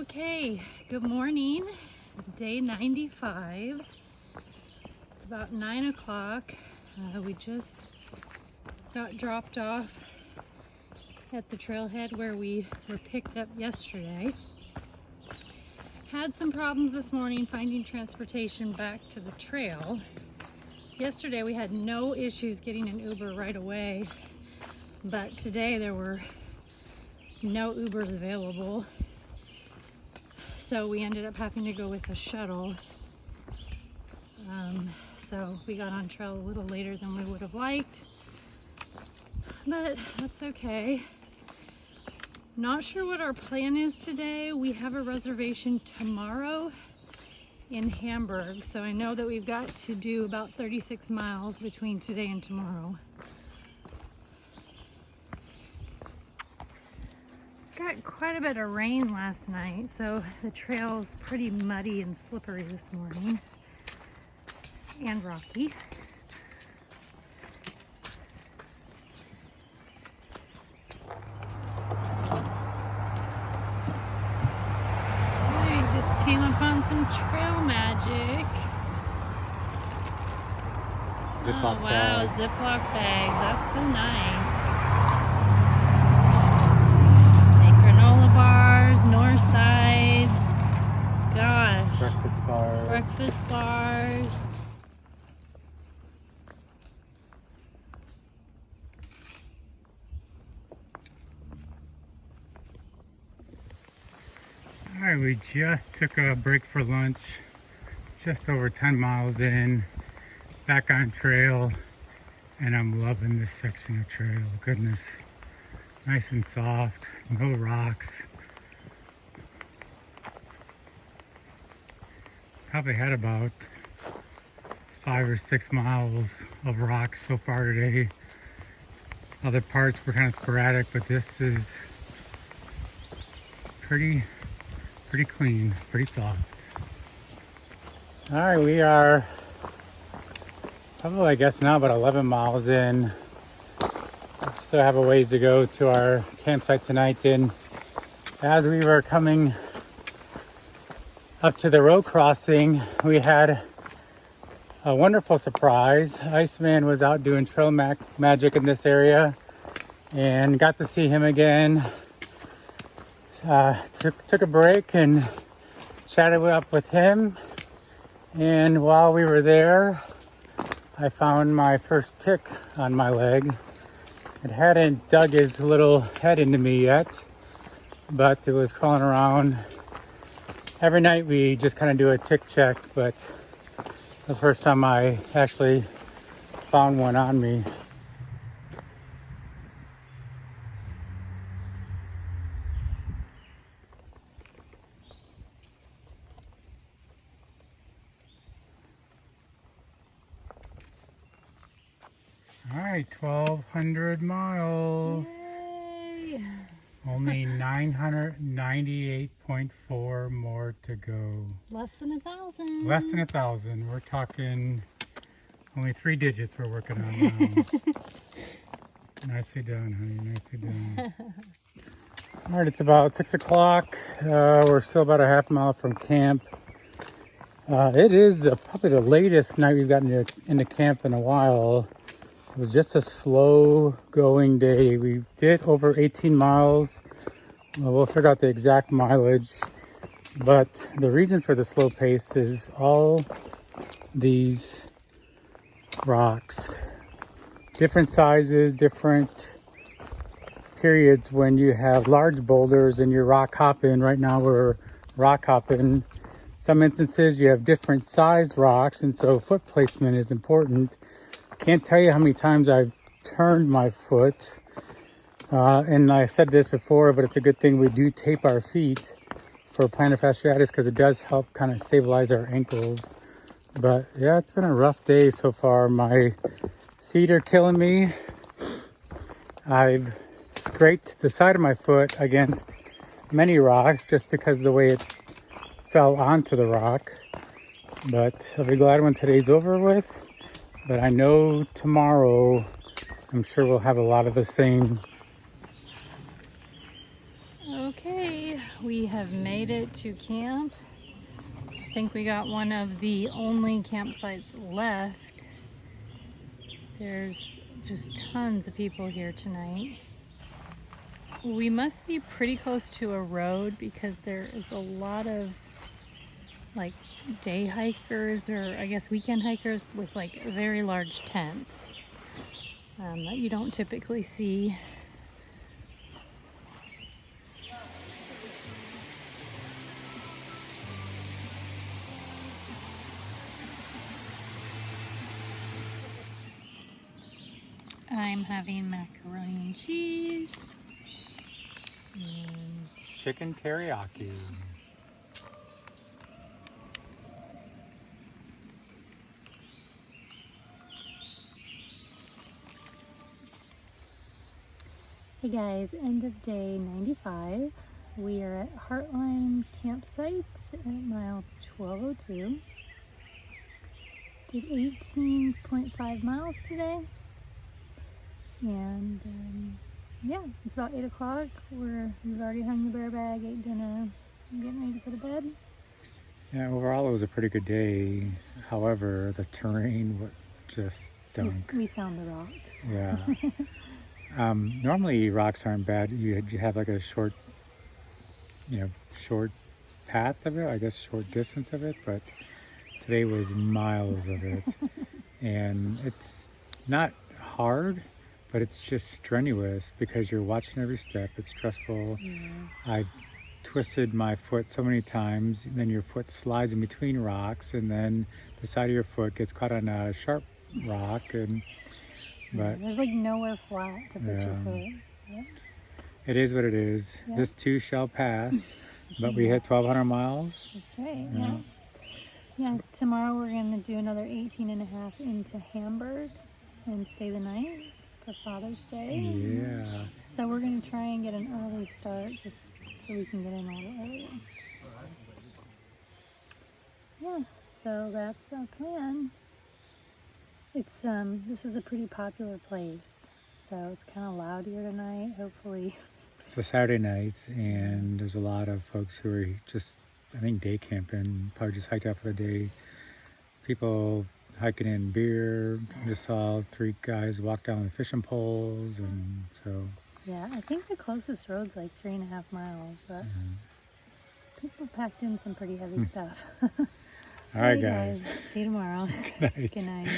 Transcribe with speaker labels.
Speaker 1: Okay, good morning. Day 95. It's about 9 o'clock. We just got dropped off at the trailhead where we were picked up yesterday. Had some problems this morning finding transportation back to the trail. Yesterday we had no issues getting an Uber right away, but today there were no Ubers available. So we ended up having to go with a shuttle. So we got on trail a little later than we would have liked, but that's okay. Not sure what our plan is today. We have a reservation tomorrow in Hamburg, so I know that we've got to do about 36 miles between today and tomorrow. Got quite a bit of rain last night, so the trail's pretty muddy and slippery this morning, and rocky. I just came upon some trail magic.
Speaker 2: Ziploc
Speaker 1: wow,
Speaker 2: bags.
Speaker 1: Ziploc bags. That's so nice. Bars, north sides, gosh, breakfast bars.
Speaker 2: All right, we just took a break for lunch, just over 10 miles in, back on trail, and I'm loving this section of trail. Goodness, nice and soft, no rocks. Probably had about 5 or 6 miles of rocks so far today. Other parts were kind of sporadic, but this is pretty clean, pretty soft. All right, we are probably, I guess now, about 11 miles in. Still have a ways to go to our campsite tonight. And as we were coming up to the road crossing, we had a wonderful surprise. Iceman was out doing trail magic in this area and got to see him again. Took a break and chatted up with him. And while we were there, I found my first tick on my leg. It hadn't dug his little head into me yet, but it was crawling around. Every night we just kind of do a tick check, but that's the first time I actually found one on me. All right, 1,200 miles.
Speaker 1: Yay.
Speaker 2: Only 998.4 more to go.
Speaker 1: Less than 1,000.
Speaker 2: Less than 1,000. We're talking only 3 digits we're working on now. Nicely done, honey. Nicely done. All right, it's about 6 o'clock. We're still about a half mile from camp. It is probably the latest night we've gotten into camp in a while. It was just a slow going day. We did over 18 miles. We'll figure out the exact mileage. But the reason for the slow pace is all these rocks. Different sizes, different periods when you have large boulders and you're rock hopping. Right now we're rock hopping. Some instances you have different size rocks, and so foot placement is important. Can't tell you how many times I've turned my foot, and I said this before, but it's a good thing we do tape our feet for plantar fasciitis because it does help kind of stabilize our ankles. But yeah, it's been a rough day so far. My feet are killing me. I've scraped the side of my foot against many rocks just because of the way it fell onto the rock. But I'll be glad when today's over with. But I know tomorrow, I'm sure we'll have a lot of the same.
Speaker 1: Okay, we have made it to camp. I think we got one of the only campsites left. There's just tons of people here tonight. We must be pretty close to a road because there is a lot of like day hikers, or I guess weekend hikers, with like very large tents that you don't typically see. I'm having macaroni and cheese and
Speaker 2: Chicken teriyaki.
Speaker 1: Hey guys, end of day 95. We are at Hertline Campsite at mile 1202. Did 18.5 miles today. And yeah, it's about 8 o'clock. We've already hung the bear bag, ate dinner, getting ready to go to bed.
Speaker 2: Yeah, overall it was a pretty good day. However, the terrain just stunk.
Speaker 1: We found the rocks.
Speaker 2: Yeah. Normally rocks aren't bad. You have like a short path of it, I guess short distance of it, but today was miles of it. And it's not hard, but it's just strenuous because you're watching every step. It's stressful.
Speaker 1: Yeah.
Speaker 2: I've twisted my foot so many times, and then your foot slides in between rocks, and then the side of your foot gets caught on a sharp rock, and but
Speaker 1: there's like nowhere flat to put your
Speaker 2: Yeah.
Speaker 1: foot. Yeah.
Speaker 2: it is what it is.
Speaker 1: Yeah.
Speaker 2: This too shall pass. But we hit 1,200 miles.
Speaker 1: That's right.
Speaker 2: Yeah.
Speaker 1: Yeah. Tomorrow we're gonna do another 18 and a half into Hamburg and stay the night for Father's Day.
Speaker 2: Yeah.
Speaker 1: So we're gonna try and get an early start just so we can get in a little earlier. Yeah. So that's our plan. It's this is a pretty popular place, so it's kind of loud here tonight. Hopefully.
Speaker 2: It's a Saturday night, and there's a lot of folks who are just, I think, day camping, probably just hiked out for the day. People hiking in beer. Just saw 3 guys walk down with fishing poles, and so.
Speaker 1: Yeah, I think the closest road's like 3.5 miles, but people packed in some pretty heavy stuff.
Speaker 2: All right, guys.
Speaker 1: See you tomorrow.
Speaker 2: Good night.
Speaker 1: Good night.